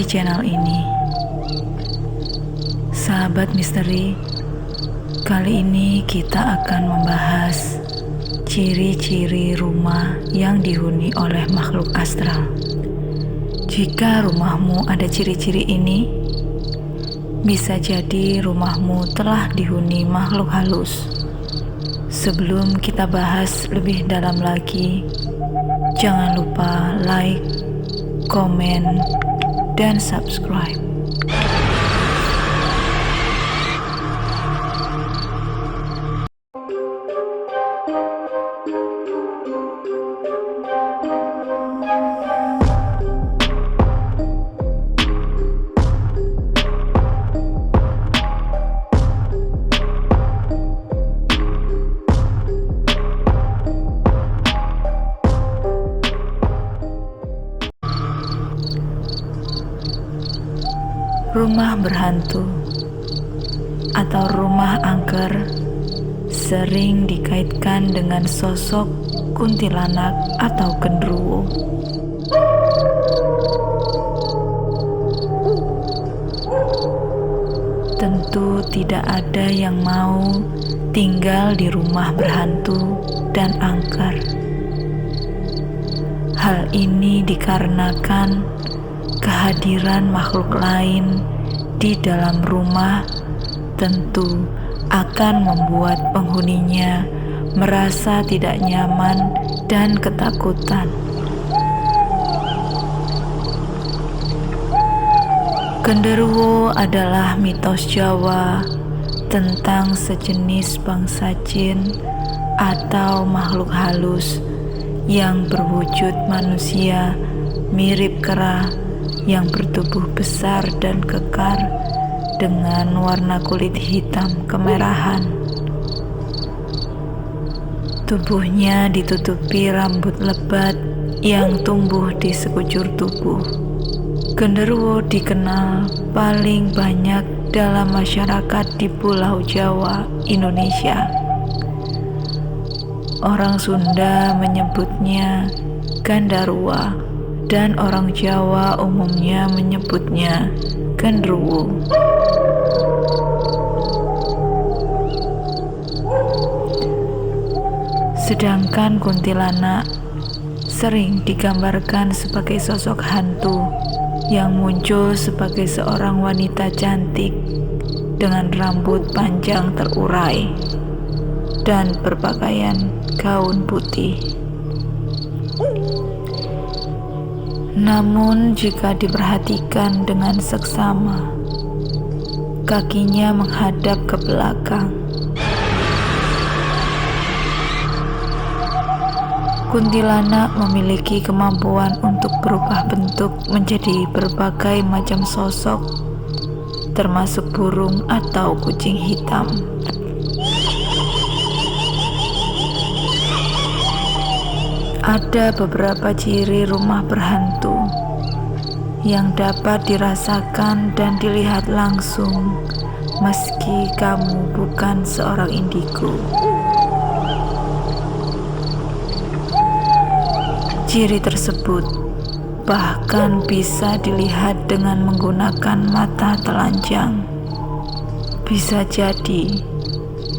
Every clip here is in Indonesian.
di channel ini. Sahabat misteri, kali ini kita akan membahas ciri-ciri rumah yang dihuni oleh makhluk astral. Jika rumahmu ada ciri-ciri ini, bisa jadi rumahmu telah dihuni makhluk halus. Sebelum kita bahas lebih dalam lagi, jangan lupa like, komen, dan subscribe. Rumah berhantu atau rumah angker sering dikaitkan dengan sosok kuntilanak atau genderuwo. Tentu tidak ada yang mau tinggal di rumah berhantu dan angker. Hal ini dikarenakan kehadiran makhluk lain di dalam rumah tentu akan membuat penghuninya merasa tidak nyaman dan ketakutan. Genderuwo adalah mitos Jawa tentang sejenis bangsa jin atau makhluk halus yang berwujud manusia mirip kera, yang bertubuh besar dan kekar dengan warna kulit hitam kemerahan. Tubuhnya ditutupi rambut lebat yang tumbuh di sekujur tubuh. Genderuwo dikenal paling banyak dalam masyarakat di Pulau Jawa, Indonesia. Orang Sunda menyebutnya Gandarua, dan orang Jawa umumnya menyebutnya genderuwo. Sedangkan kuntilanak sering digambarkan sebagai sosok hantu yang muncul sebagai seorang wanita cantik dengan rambut panjang terurai dan berpakaian gaun putih. Namun jika diperhatikan dengan seksama, kakinya menghadap ke belakang. Kuntilanak memiliki kemampuan untuk berubah bentuk menjadi berbagai macam sosok, termasuk burung atau kucing hitam. Ada beberapa ciri rumah berhantu yang dapat dirasakan dan dilihat langsung meski kamu bukan seorang indigo. Ciri tersebut bahkan bisa dilihat dengan menggunakan mata telanjang. Bisa jadi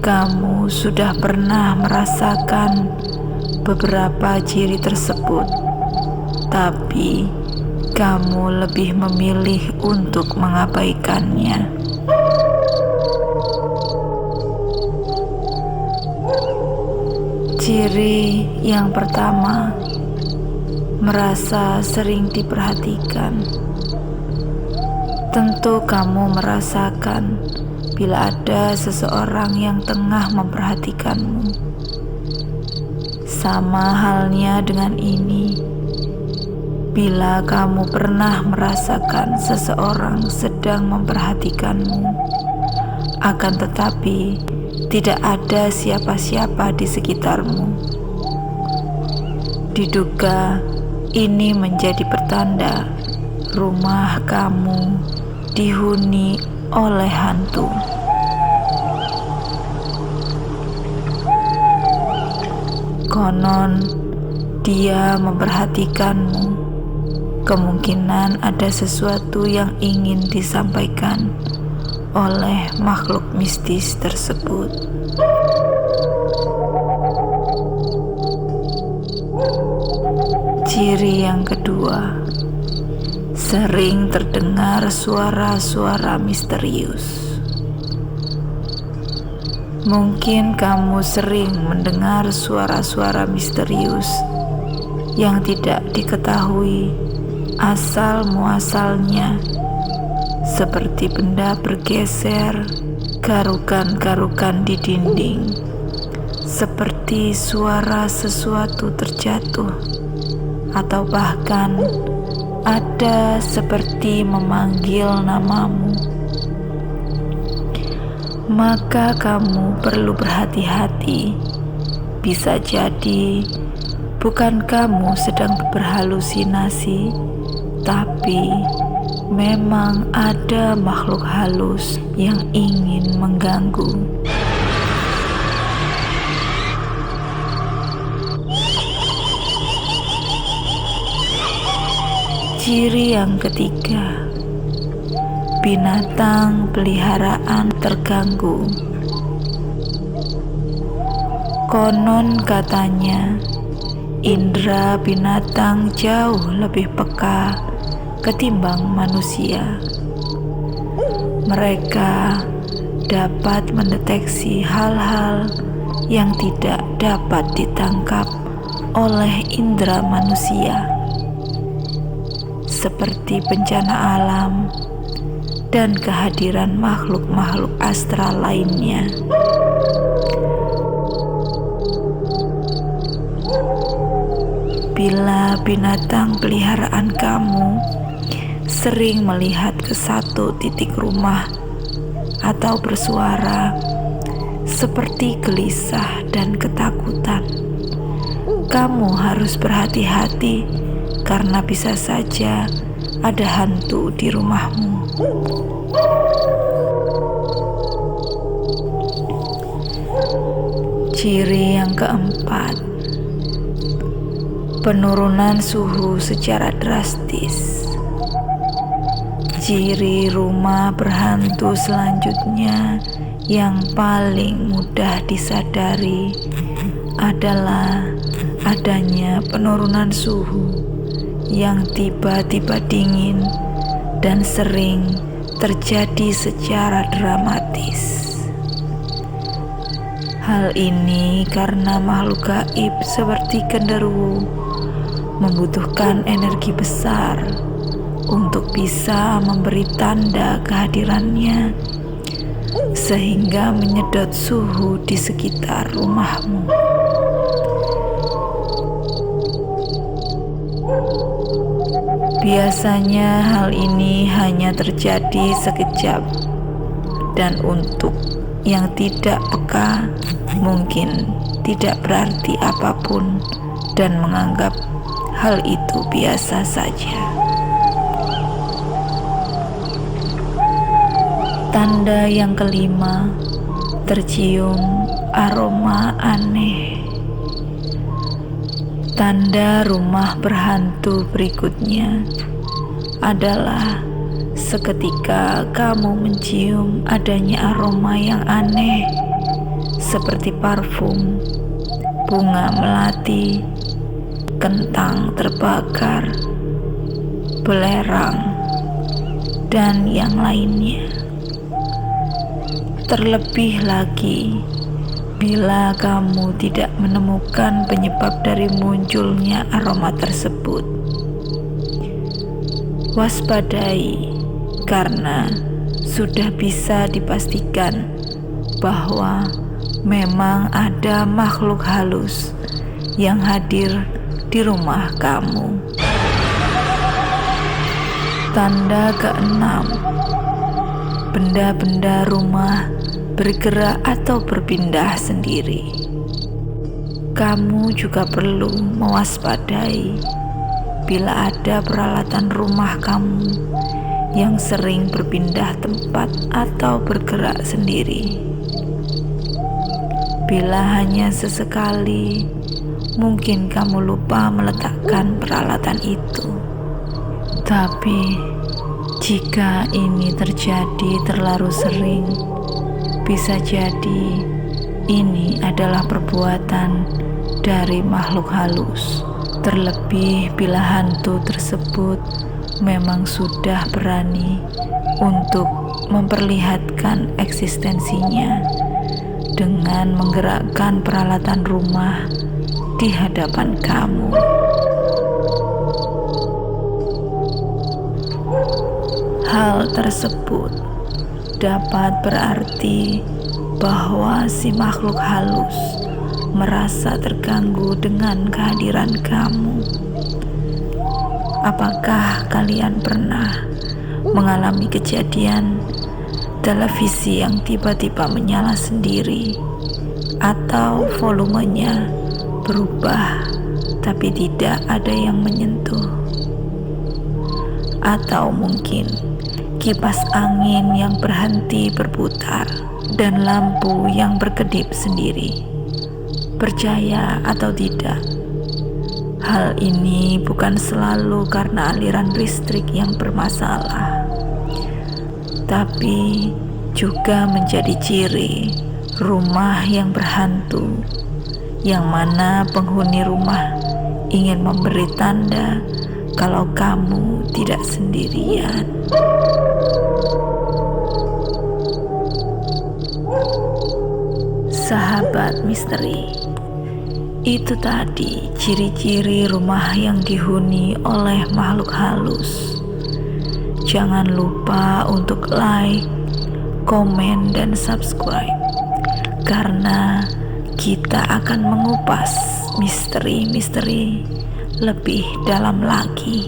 kamu sudah pernah merasakan beberapa ciri tersebut, tapi kamu lebih memilih untuk mengabaikannya. Ciri yang pertama, merasa sering diperhatikan. Tentu kamu merasakan bila ada seseorang yang tengah memperhatikanmu. Sama halnya dengan ini, bila kamu pernah merasakan seseorang sedang memperhatikanmu, akan tetapi tidak ada siapa-siapa di sekitarmu. Diduga ini menjadi pertanda rumah kamu dihuni oleh hantu. Konon dia memperhatikanmu Kemungkinan ada sesuatu yang ingin disampaikan oleh makhluk mistis tersebut. Ciri yang kedua, sering terdengar suara-suara misterius. Mungkin kamu sering mendengar suara-suara misterius yang tidak diketahui asal muasalnya, seperti benda bergeser, garukan-garukan di dinding, seperti suara sesuatu terjatuh, atau bahkan ada seperti memanggil namamu. Maka kamu perlu berhati-hati. Bisa jadi bukan kamu sedang berhalusinasi, tapi memang ada makhluk halus yang ingin mengganggu. Ciri yang ketiga, binatang peliharaan terganggu. Konon katanya, indera binatang jauh lebih peka ketimbang manusia. Mereka dapat mendeteksi hal-hal yang tidak dapat ditangkap oleh indera manusia, seperti bencana alam dan kehadiran makhluk-makhluk astral lainnya. Bila binatang peliharaan kamu sering melihat ke satu titik rumah atau bersuara seperti gelisah dan ketakutan, kamu harus berhati-hati karena bisa saja ada hantu di rumahmu. Ciri yang keempat, penurunan suhu secara drastis. Ciri rumah berhantu selanjutnya yang paling mudah disadari adalah adanya penurunan suhu yang tiba-tiba dingin dan sering terjadi secara dramatis. Hal ini karena makhluk gaib seperti genderuwo membutuhkan energi besar untuk bisa memberi tanda kehadirannya, sehingga menyedot suhu di sekitar rumahmu. Biasanya hal ini hanya terjadi sekejap, dan untuk yang tidak peka mungkin tidak berarti apapun dan menganggap hal itu biasa saja. Tanda yang kelima, tercium aroma aneh. Tanda rumah berhantu berikutnya adalah seketika kamu mencium adanya aroma yang aneh, seperti parfum, bunga melati, kentang terbakar, belerang, dan yang lainnya. Terlebih lagi, bila kamu tidak menemukan penyebab dari munculnya aroma tersebut, waspadai, karena sudah bisa dipastikan bahwa memang ada makhluk halus yang hadir di rumah kamu. Tanda keenam, benda-benda rumah bergerak atau berpindah sendiri. Kamu juga perlu mewaspadai bila ada peralatan rumah kamu yang sering berpindah tempat atau bergerak sendiri. Bila hanya sesekali, mungkin kamu lupa meletakkan peralatan itu. Tapi jika ini terjadi terlalu sering, bisa jadi ini adalah perbuatan dari makhluk halus. Terlebih bila hantu tersebut memang sudah berani untuk memperlihatkan eksistensinya dengan menggerakkan peralatan rumah di hadapan kamu. Hal tersebut dapat berarti bahwa si makhluk halus merasa terganggu dengan kehadiran kamu. Apakah kalian pernah mengalami kejadian televisi yang tiba-tiba menyala sendiri, atau volumenya berubah tapi tidak ada yang menyentuh? Atau mungkin kipas angin yang berhenti berputar dan lampu yang berkedip sendiri? Percaya atau tidak, hal ini bukan selalu karena aliran listrik yang bermasalah, tapi juga menjadi ciri rumah yang berhantu, yang mana penghuni rumah ingin memberi tanda kalau kamu tidak sendirian. Sahabat misteri, itu tadi ciri-ciri rumah yang dihuni oleh makhluk halus. Jangan lupa untuk like, komen, dan subscribe, karena kita akan mengupas misteri-misteri lebih dalam lagi.